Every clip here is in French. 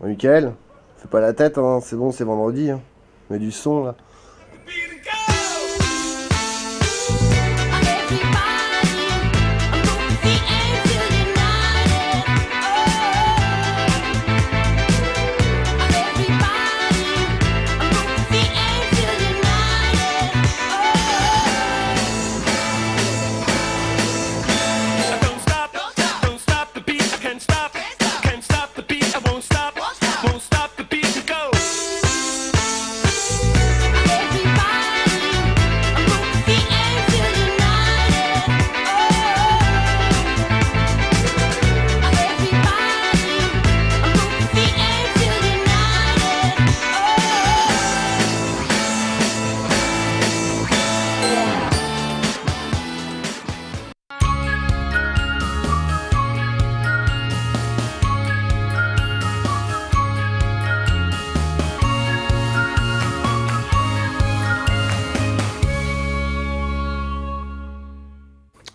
Mickaël, fais pas la tête, hein. C'est bon, c'est vendredi. Hein. Mets du son là.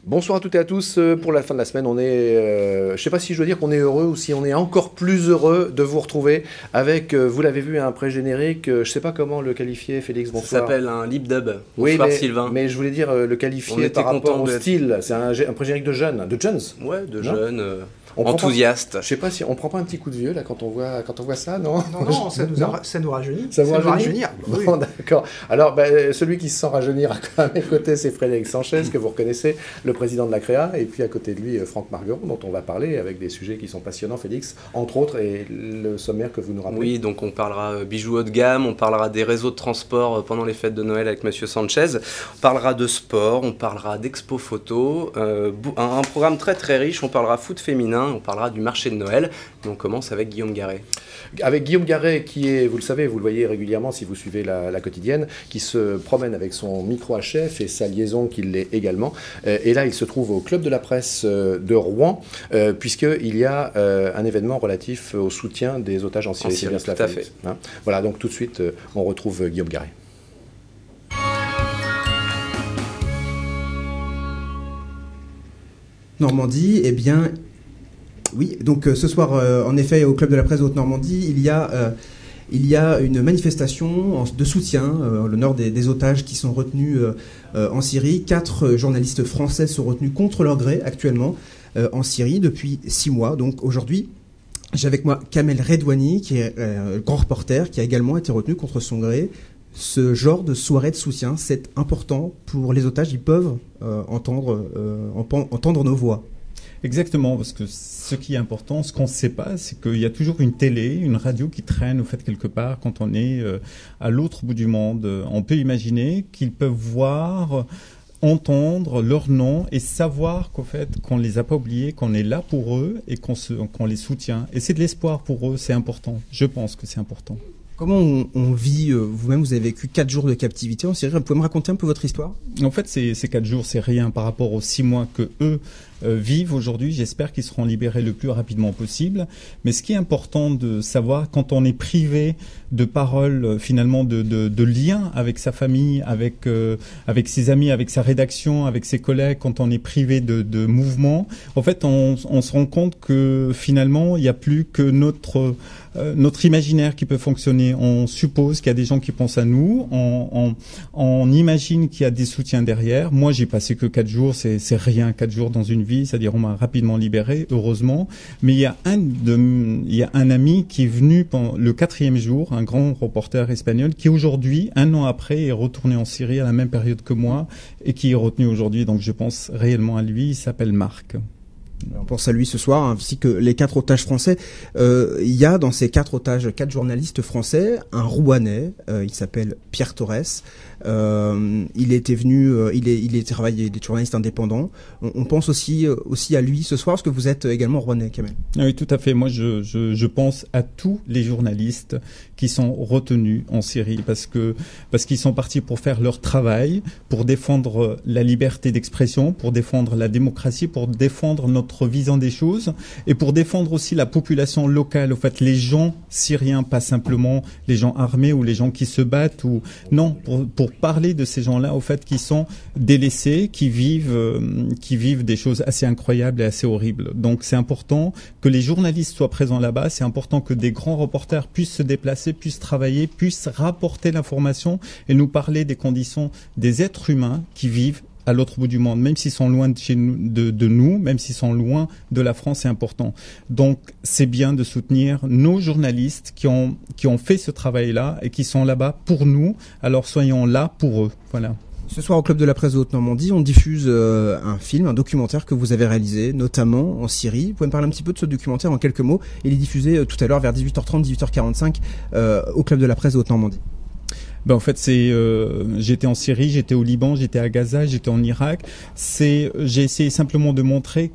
Bonsoir à toutes et à tous. Pour la fin de la semaine, on est, je ne sais pas si je dois dire qu'on est heureux ou si on est encore plus heureux de vous retrouver avec, vous l'avez vu, un pré-générique, je ne sais pas comment le qualifier, Félix, bonsoir. Ça s'appelle un lip dub. Oui, Bonsoir Sylvain. Mais je voulais dire le qualifier par rapport au style. C'est un pré-générique de jeunes, Ouais, de jeunes. On enthousiaste. Je sais pas si on prend pas un petit coup de vieux là quand on voit ça, non? Non, ça nous rajeunit. Ça vous rajeunit? rajeunir. Oui. Bon, d'accord. Alors, celui qui se sent rajeunir à mes côtés, c'est Frédéric Sanchez, que vous reconnaissez, le président de la Créa, et puis à côté de lui, Franck Margueron, dont on va parler avec des sujets qui sont passionnants, Félix, entre autres, et le sommaire que vous nous rappelez. Oui, donc on parlera bijoux haut de gamme, on parlera des réseaux de transport pendant les fêtes de Noël avec Monsieur Sanchez, on parlera de sport, on parlera d'expo photo, un programme très très riche, on parlera foot féminin, on parlera du marché de Noël, et on commence avec Guillaume Garret. Avec Guillaume Garret, qui est, vous le savez, vous le voyez régulièrement si vous suivez la quotidienne, qui se promène avec son micro HF et sa liaison qui l'est également. Et là, il se trouve au Club de la Presse de Rouen, puisqu'il y a un événement relatif au soutien des otages en Syrie. Tout à fait. Hein, voilà, donc tout de suite, on retrouve Guillaume Garret. Normandie, eh bien... Oui, donc ce soir, en effet, au Club de la Presse de Haute-Normandie, il y a une manifestation de soutien en l'honneur des otages qui sont retenus en Syrie. 4 journalistes français sont retenus contre leur gré actuellement en Syrie depuis 6 mois. Donc aujourd'hui, j'ai avec moi Kamel Redouani, qui est grand reporter, qui a également été retenu contre son gré. Ce genre de soirée de soutien, c'est important pour les otages. Ils peuvent entendre nos voix. Exactement, parce que ce qui est important, ce qu'on ne sait pas, c'est qu'il y a toujours une télé, une radio qui traîne au fait quelque part quand on est à l'autre bout du monde. On peut imaginer qu'ils peuvent voir, entendre leur nom et savoir qu'au fait qu'on les a pas oubliés, qu'on est là pour eux et qu'on les soutient. Et c'est de l'espoir pour eux, c'est important. Je pense que c'est important. Comment on vit, vous-même, vous avez vécu 4 jours de captivité en Syrie. Vous pouvez me raconter un peu votre histoire? En fait, ces 4 jours, c'est rien par rapport aux 6 mois que eux vivent aujourd'hui. J'espère qu'ils seront libérés le plus rapidement possible. Mais ce qui est important de savoir, quand on est privé de paroles, finalement, de liens avec sa famille, avec ses amis, avec sa rédaction, avec ses collègues, quand on est privé de mouvement, en fait, on se rend compte que finalement, il n'y a plus que notre imaginaire qui peut fonctionner. On suppose qu'il y a des gens qui pensent à nous, on imagine qu'il y a des soutiens derrière. Moi, j'ai passé que 4 jours, c'est rien, 4 jours dans une vie, c'est-à-dire on m'a rapidement libéré, heureusement. Mais il y a un ami qui est venu pendant le 4e jour, un grand reporter espagnol, qui aujourd'hui, 1 an après, est retourné en Syrie à la même période que moi et qui est retenu aujourd'hui. Donc je pense réellement à lui, il s'appelle Marc. On pense à lui ce soir, ainsi que les 4 otages français. Il y a dans ces 4 otages, 4 journalistes français, un Rouennais, il s'appelle Pierre Torres. Il était venu, il travaille des journalistes indépendants. On pense aussi à lui ce soir, parce que vous êtes également Rouennais, Kamel. Oui, tout à fait. Moi, je pense à tous les journalistes qui sont retenus en Syrie parce qu'ils sont partis pour faire leur travail, pour défendre la liberté d'expression, pour défendre la démocratie, pour défendre notre vision des choses et pour défendre aussi la population locale. En fait, les gens syriens, pas simplement les gens armés ou les gens qui se battent ou non, pour pour parler de ces gens-là, au fait, qui sont délaissés, qui vivent des choses assez incroyables et assez horribles. Donc c'est important que les journalistes soient présents là-bas, c'est important que des grands reporters puissent se déplacer, puissent travailler, puissent rapporter l'information et nous parler des conditions des êtres humains qui vivent à l'autre bout du monde, même s'ils sont loin de chez nous, de nous, même s'ils sont loin de la France, c'est important. Donc, c'est bien de soutenir nos journalistes qui ont fait ce travail-là et qui sont là-bas pour nous. Alors, soyons là pour eux. Voilà. Ce soir, au Club de la Presse de Haute-Normandie, on diffuse un film, un documentaire que vous avez réalisé, notamment en Syrie. Vous pouvez me parler un petit peu de ce documentaire en quelques mots? Il est diffusé tout à l'heure vers 18h30, 18h45 au Club de la Presse de Haute-Normandie. Ben, en fait, j'étais en Syrie, j'étais au Liban, j'étais à Gaza, j'étais en Irak. J'ai essayé simplement de montrer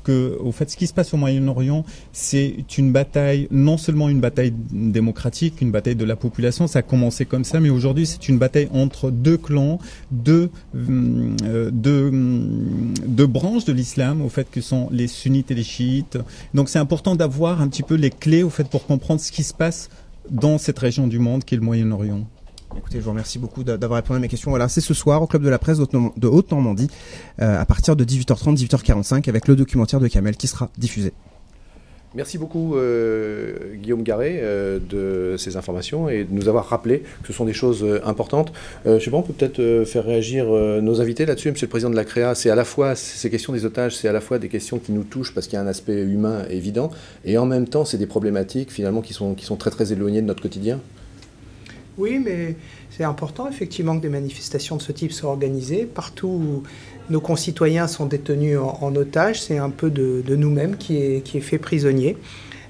que, au fait, ce qui se passe au Moyen-Orient, c'est une bataille, non seulement une bataille démocratique, une bataille de la population, ça a commencé comme ça, mais aujourd'hui, c'est une bataille entre deux clans, deux branches de l'islam, au fait, que sont les sunnites et les chiites. Donc, c'est important d'avoir un petit peu les clés, au fait, pour comprendre ce qui se passe dans cette région du monde qui est le Moyen-Orient. Écoutez, je vous remercie beaucoup d'avoir répondu à mes questions. Voilà, c'est ce soir au Club de la Presse de Haute-Normandie à partir de 18h30, 18h45 avec le documentaire de Kamel qui sera diffusé. Merci beaucoup Guillaume Garret de ces informations et de nous avoir rappelé que ce sont des choses importantes. Je ne sais pas, on peut peut-être faire réagir nos invités là-dessus. Monsieur le Président de la CREA, c'est à la fois ces questions des otages, c'est à la fois des questions qui nous touchent parce qu'il y a un aspect humain évident et en même temps c'est des problématiques finalement qui sont très très éloignées de notre quotidien. Oui, mais c'est important effectivement que des manifestations de ce type soient organisées. Partout où nos concitoyens sont détenus en otage, c'est un peu de nous-mêmes qui est fait prisonnier.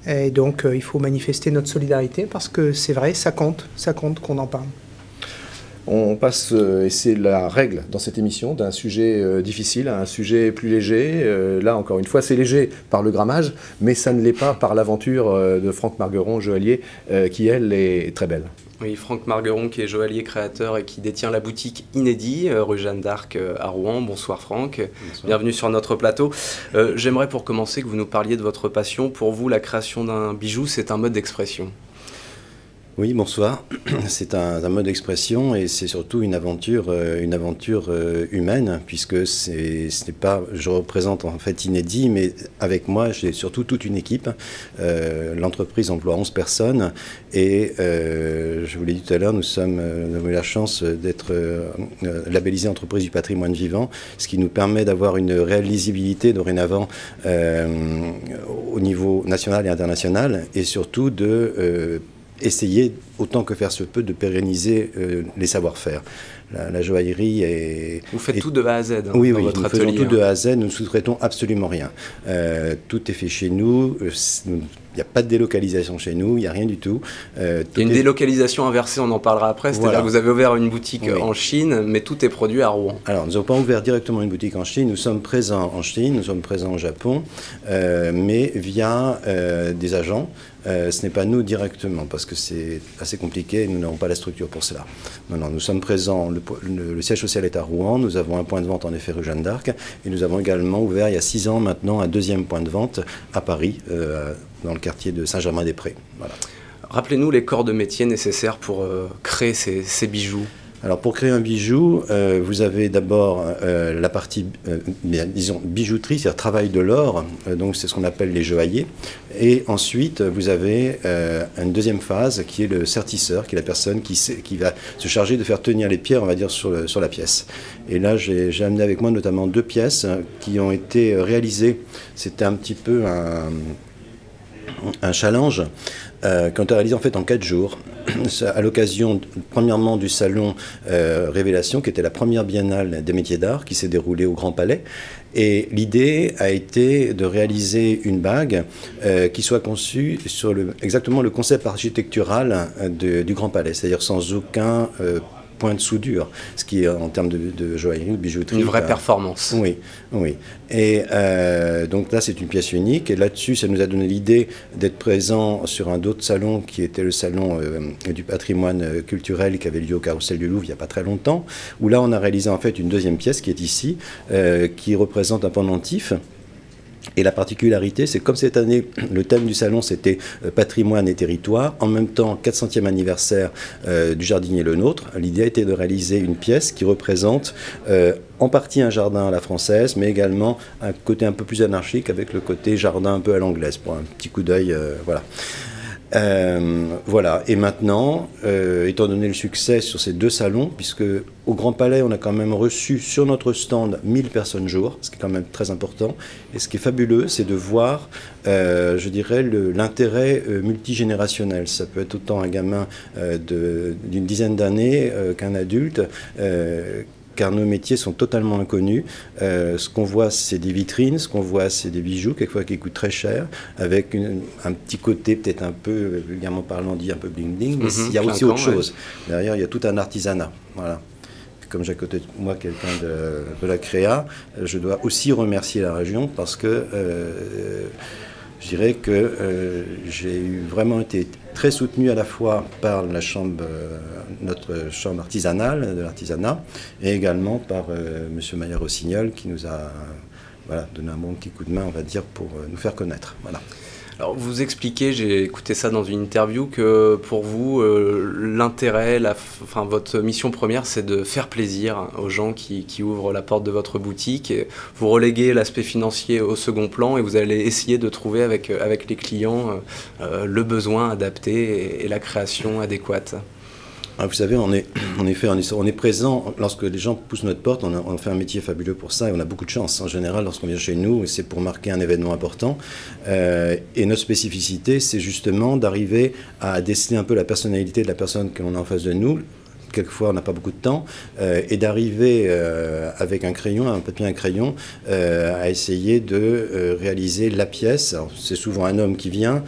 Et donc il faut manifester notre solidarité parce que c'est vrai, ça compte qu'on en parle. On passe, et c'est la règle dans cette émission, d'un sujet difficile à un sujet plus léger. Là, encore une fois, c'est léger par le grammage, mais ça ne l'est pas par l'aventure de Franck Margueron, joaillier, qui, elle, est très belle. Oui, Franck Margueron, qui est joaillier créateur et qui détient la boutique Inédit, rue Jeanne d'Arc à Rouen. Bonsoir Franck, bonsoir. Bienvenue sur notre plateau. J'aimerais pour commencer que vous nous parliez de votre passion. Pour vous, la création d'un bijou, c'est un mode d'expression. Oui, bonsoir. C'est un mode d'expression et c'est surtout une aventure humaine, puisque ce n'est pas, je représente en fait Inédit, mais avec moi j'ai surtout toute une équipe. L'entreprise emploie 11 personnes et je vous l'ai dit tout à l'heure, nous avons eu la chance d'être labellisés entreprise du patrimoine vivant, ce qui nous permet d'avoir une réelle lisibilité dorénavant au niveau national et international et surtout de essayer, autant que faire se peut, de pérenniser les savoir-faire. La joaillerie est... Vous faites tout de A à Z dans oui, votre nous atelier. Faisons tout de A à Z, nous ne sous-traitons absolument rien. Tout est fait chez nous, il n'y a pas de délocalisation chez nous, il n'y a rien du tout. Il y a une délocalisation inversée, on en parlera après, c'est-à-dire voilà. que vous avez ouvert une boutique oui. en Chine, mais tout est produit à Rouen. Alors, nous n'avons pas ouvert directement une boutique en Chine, nous sommes présents en Chine, nous sommes présents au Japon, mais via des agents. Ce n'est pas nous directement, parce que c'est assez compliqué et nous n'avons pas la structure pour cela. Non, nous sommes présents, le siège social est à Rouen, nous avons un point de vente en effet rue Jeanne d'Arc, et nous avons également ouvert il y a 6 ans maintenant un deuxième point de vente à Paris, dans le quartier de Saint-Germain-des-Prés. Voilà. Rappelez-nous les corps de métier nécessaires pour créer ces bijoux. Alors pour créer un bijou, vous avez d'abord la partie, disons, bijouterie, c'est-à-dire travail de l'or, donc c'est ce qu'on appelle les joailliers. Et ensuite, vous avez une deuxième phase qui est le sertisseur, qui est la personne qui va se charger de faire tenir les pierres, on va dire, sur la pièce. Et là, j'ai amené avec moi notamment 2 pièces qui ont été réalisées. C'était un petit peu un challenge qu'on a réalisé en fait en 4 jours, à l'occasion premièrement du salon Révélation, qui était la première biennale des métiers d'art qui s'est déroulée au Grand Palais. Et l'idée a été de réaliser une bague qui soit conçue sur exactement le concept architectural du Grand Palais, c'est-à-dire sans aucun point de soudure, ce qui est en termes de joaillerie ou de bijouterie. Une vraie performance. Oui, oui. Et donc là, c'est une pièce unique. Et là-dessus, ça nous a donné l'idée d'être présent sur un autre salon qui était le salon du patrimoine culturel qui avait lieu au Carrousel du Louvre il n'y a pas très longtemps, où là, on a réalisé en fait une deuxième pièce qui est ici, qui représente un pendentif Et la particularité, c'est comme cette année, le thème du salon, c'était patrimoine et territoire. En même temps, 400e anniversaire du jardinier Le Nôtre. L'idée a été de réaliser une pièce qui représente en partie un jardin à la française, mais également un côté un peu plus anarchique avec le côté jardin un peu à l'anglaise, pour un petit coup d'œil, voilà. Voilà, et maintenant, étant donné le succès sur ces 2 salons, puisque au Grand Palais, on a quand même reçu sur notre stand 1000 personnes jour, ce qui est quand même très important, et ce qui est fabuleux, c'est de voir, je dirais, l'intérêt multigénérationnel. Ça peut être autant un gamin d'une dizaine d'années qu'un adulte, car nos métiers sont totalement inconnus. Ce qu'on voit, c'est des vitrines, ce qu'on voit, c'est des bijoux, quelquefois qui coûtent très cher, avec un petit côté peut-être un peu, vulgairement parlant, dit un peu bling-bling, mais il y a aussi autre chose. Derrière, il y a tout un artisanat. Voilà. Comme j'ai à côté de moi quelqu'un de la Créa, je dois aussi remercier la région parce que je dirais que j'ai vraiment été très soutenu à la fois par la chambre, notre chambre artisanale de l'artisanat, et également par M. Maillard-Rossignol qui nous a donné un bon petit coup de main, on va dire, pour nous faire connaître. Voilà. Alors vous expliquez, j'ai écouté ça dans une interview, que pour vous, l'intérêt, votre mission première, c'est de faire plaisir aux gens qui ouvrent la porte de votre boutique. Et vous reléguez l'aspect financier au second plan et vous allez essayer de trouver avec les clients le besoin adapté et la création adéquate. Ah, vous savez, en effet, on est présent lorsque les gens poussent notre porte. On fait un métier fabuleux pour ça et on a beaucoup de chance. En général, lorsqu'on vient chez nous, c'est pour marquer un événement important. Et notre spécificité, c'est justement d'arriver à déceler un peu la personnalité de la personne que l'on a en face de nous. Quelquefois, on n'a pas beaucoup de temps, et d'arriver avec un crayon, un papier, un crayon, à essayer de réaliser la pièce. C'est souvent un homme qui vient,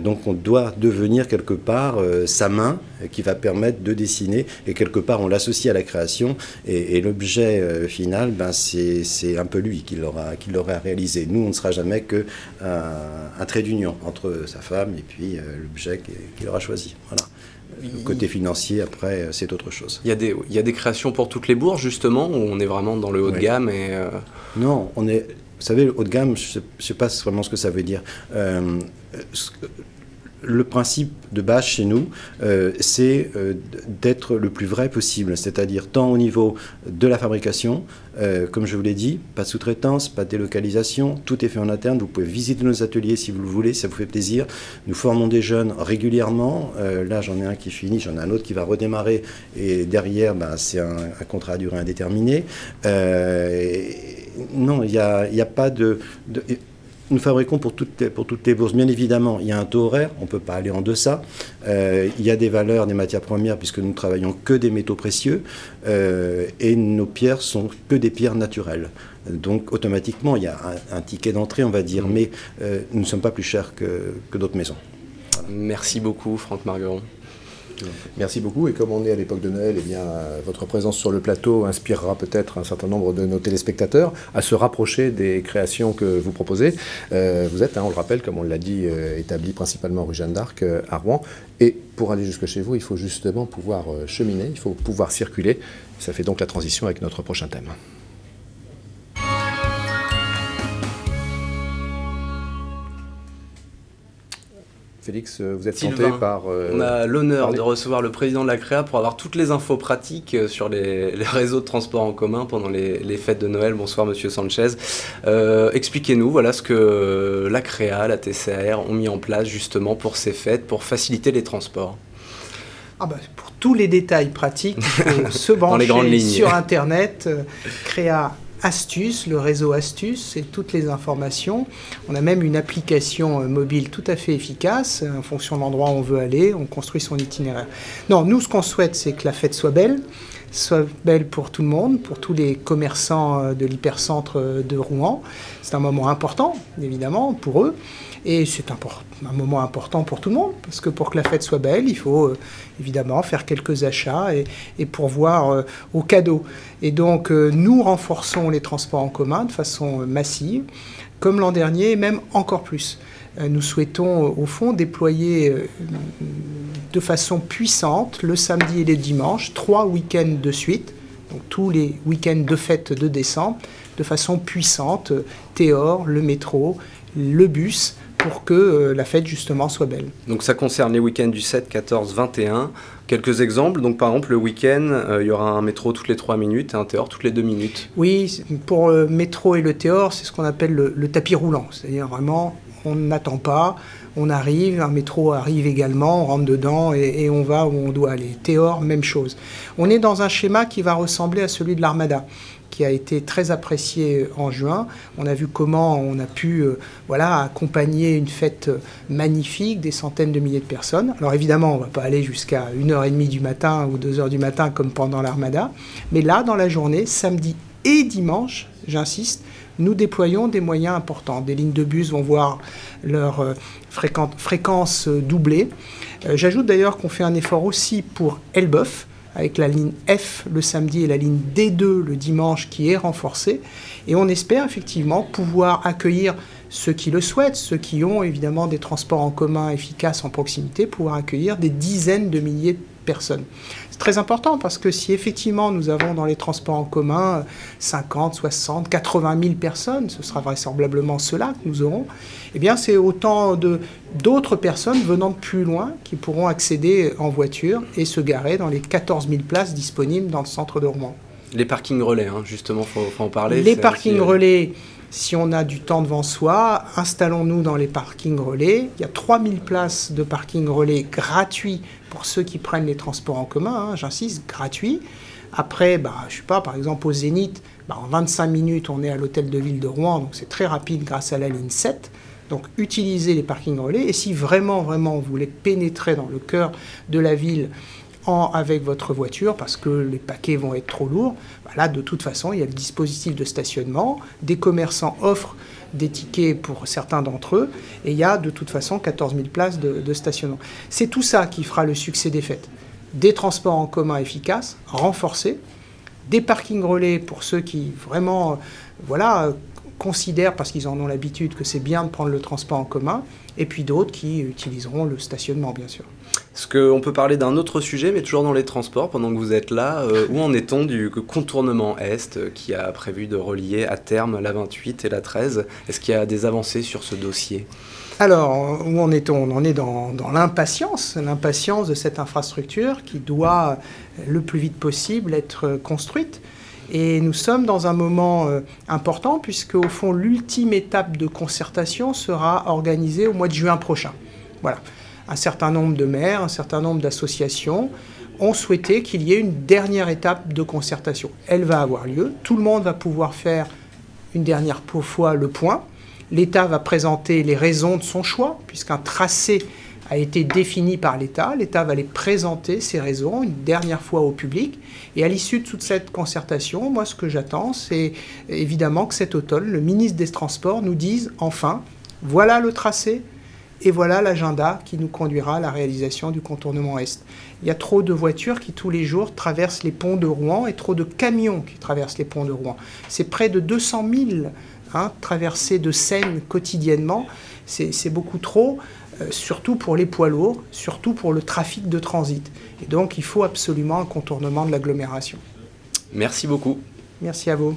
donc on doit devenir quelque part sa main qui va permettre de dessiner, et quelque part on l'associe à la création, et l'objet final, c'est un peu lui qui l'aura réalisé. Nous, on ne sera jamais qu'un trait d'union entre sa femme et puis l'objet qu'il aura choisi. Voilà. Le côté financier, après, c'est autre chose. Il y a des créations pour toutes les bourses, justement, où on est vraiment dans le haut de gamme et Non, on est... Vous savez, le haut de gamme, je ne sais pas vraiment ce que ça veut dire. Le principe de base chez nous, c'est d'être le plus vrai possible, c'est-à-dire tant au niveau de la fabrication, comme je vous l'ai dit, pas de sous-traitance, pas de délocalisation, tout est fait en interne. Vous pouvez visiter nos ateliers si vous le voulez, ça vous fait plaisir. Nous formons des jeunes régulièrement. Là, j'en ai un qui finit, j'en ai un autre qui va redémarrer, et derrière, c'est un contrat à durée indéterminée. Non, il n'y a pas de nous fabriquons pour toutes les bourses. Bien évidemment, il y a un taux horaire, on ne peut pas aller en deçà. Il y a des valeurs des matières premières, puisque nous ne travaillons que des métaux précieux, et nos pierres sont que des pierres naturelles. Donc, automatiquement, il y a un ticket d'entrée, on va dire, mais nous ne sommes pas plus chers que d'autres maisons. Voilà. Merci beaucoup, Franck Margueron. Merci beaucoup, et comme on est à l'époque de Noël, eh bien, votre présence sur le plateau inspirera peut-être un certain nombre de nos téléspectateurs à se rapprocher des créations que vous proposez. Vous êtes, on le rappelle, comme on l'a dit, établi principalement rue Jeanne d'Arc à Rouen, et pour aller jusque chez vous, il faut justement pouvoir cheminer, il faut pouvoir circuler. Ça fait donc la transition avec notre prochain thème. Félix, vous êtes tenté par... on a l'honneur de recevoir le président de la Créa pour avoir toutes les infos pratiques sur les réseaux de transport en commun pendant les fêtes de Noël. Bonsoir, Monsieur Sanchez. Expliquez-nous ce que la Créa, la TCAR ont mis en place justement pour ces fêtes, pour faciliter les transports. Pour tous les détails pratiques, il faut se brancher sur Internet, Créa Astuce, le réseau Astuce, et toutes les informations. On a même une application mobile tout à fait efficace. En fonction de l'endroit où on veut aller, on construit son itinéraire. Non, nous, ce qu'on souhaite, c'est que la fête soit belle pour tout le monde, pour tous les commerçants de l'hypercentre de Rouen. C'est un moment important, évidemment, pour eux. Et c'est un moment important pour tout le monde, parce que pour que la fête soit belle, il faut évidemment faire quelques achats et pourvoir aux cadeaux. Et donc, nous renforçons les transports en commun de façon massive, comme l'an dernier, et même encore plus. Nous souhaitons, au fond, déployer de façon puissante, le samedi et les dimanches, 3 week-ends de suite, donc tous les week-ends de fête de décembre, de façon puissante, Théor, le métro, le bus, pour que la fête justement soit belle. Donc ça concerne les week-ends du 7, 14, 21. Quelques exemples, donc par exemple le week-end, il y aura un métro toutes les 3 minutes et un Théor toutes les 2 minutes. Oui, pour le métro et le Théor, c'est ce qu'on appelle le tapis roulant. C'est-à-dire vraiment, on n'attend pas, on arrive, un métro arrive également, on rentre dedans et on va où on doit aller. Théor, même chose. On est dans un schéma qui va ressembler à celui de l'Armada, qui a été très apprécié en juin. On a vu comment on a pu accompagner une fête magnifique, des centaines de milliers de personnes. Alors évidemment, on ne va pas aller jusqu'à 1h30 du matin ou 2h du matin comme pendant l'Armada, mais là, dans la journée, samedi et dimanche, j'insiste, nous déployons des moyens importants. Des lignes de bus vont voir leur fréquence doublée. J'ajoute d'ailleurs qu'on fait un effort aussi pour Elbeuf, avec la ligne F le samedi et la ligne D2 le dimanche qui est renforcée. Et on espère effectivement pouvoir accueillir ceux qui le souhaitent, ceux qui ont évidemment des transports en commun efficaces en proximité, pouvoir accueillir des dizaines de milliers de personnes. C'est très important parce que si effectivement nous avons dans les transports en commun 50, 60, 80 000 personnes, ce sera vraisemblablement cela que nous aurons, eh bien c'est autant d'autres personnes venant de plus loin qui pourront accéder en voiture et se garer dans les 14 000 places disponibles dans le centre de Rouen. Les parkings relais, hein, justement, faut en parler. Les parkings relais, si on a du temps devant soi, installons-nous dans les parkings relais. Il y a 3000 places de parking relais gratuits pour ceux qui prennent les transports en commun, hein, j'insiste, gratuits. Après, je sais pas, par exemple au Zénith, en 25 minutes, on est à l'hôtel de ville de Rouen, donc c'est très rapide grâce à la ligne 7. Donc utilisez les parkings relais. Et si vraiment, vraiment, vous voulez pénétrer dans le cœur de la ville avec votre voiture, parce que les paquets vont être trop lourds, là, de toute façon, il y a le dispositif de stationnement. Des commerçants offrent des tickets pour certains d'entre eux, et il y a de toute façon 14 000 places de stationnement. C'est tout ça qui fera le succès des fêtes. Des transports en commun efficaces, renforcés, des parkings relais pour ceux qui vraiment considèrent, parce qu'ils en ont l'habitude, que c'est bien de prendre le transport en commun, et puis d'autres qui utiliseront le stationnement, bien sûr. Est-ce qu'on peut parler d'un autre sujet, mais toujours dans les transports, pendant que vous êtes là, où en est-on du contournement Est qui a prévu de relier à terme la 28 et la 13 ? Est-ce qu'il y a des avancées sur ce dossier ? Alors, où en est-on ? On en est dans l'impatience de cette infrastructure qui doit le plus vite possible être construite. Et nous sommes dans un moment important puisque, au fond, l'ultime étape de concertation sera organisée au mois de juin prochain. Voilà. Un certain nombre de maires, un certain nombre d'associations ont souhaité qu'il y ait une dernière étape de concertation. Elle va avoir lieu. Tout le monde va pouvoir faire une dernière fois le point. L'État va présenter les raisons de son choix, puisqu'un tracé a été défini par l'État. L'État va les présenter, ses raisons, une dernière fois au public. Et à l'issue de toute cette concertation, moi, ce que j'attends, c'est évidemment que cet automne, le ministre des Transports nous dise enfin, voilà le tracé et voilà l'agenda qui nous conduira à la réalisation du contournement Est. Il y a trop de voitures qui, tous les jours, traversent les ponts de Rouen et trop de camions qui traversent les ponts de Rouen. C'est près de 200 000 traversées de Seine quotidiennement. C'est beaucoup trop. Surtout pour les poids lourds, surtout pour le trafic de transit. Et donc, il faut absolument un contournement de l'agglomération. Merci beaucoup. Merci à vous.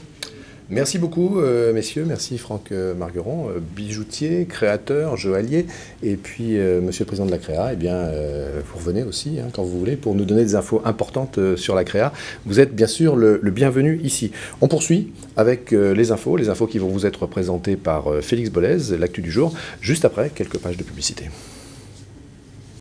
Merci beaucoup, messieurs. Merci Franck Margueron, bijoutier, créateur, joaillier. Et puis, monsieur le président de la Créa, vous revenez aussi, quand vous voulez, pour nous donner des infos importantes sur la Créa. Vous êtes bien sûr le bienvenu ici. On poursuit avec les infos qui vont vous être présentées par Félix Bollez, l'actu du jour, juste après quelques pages de publicité.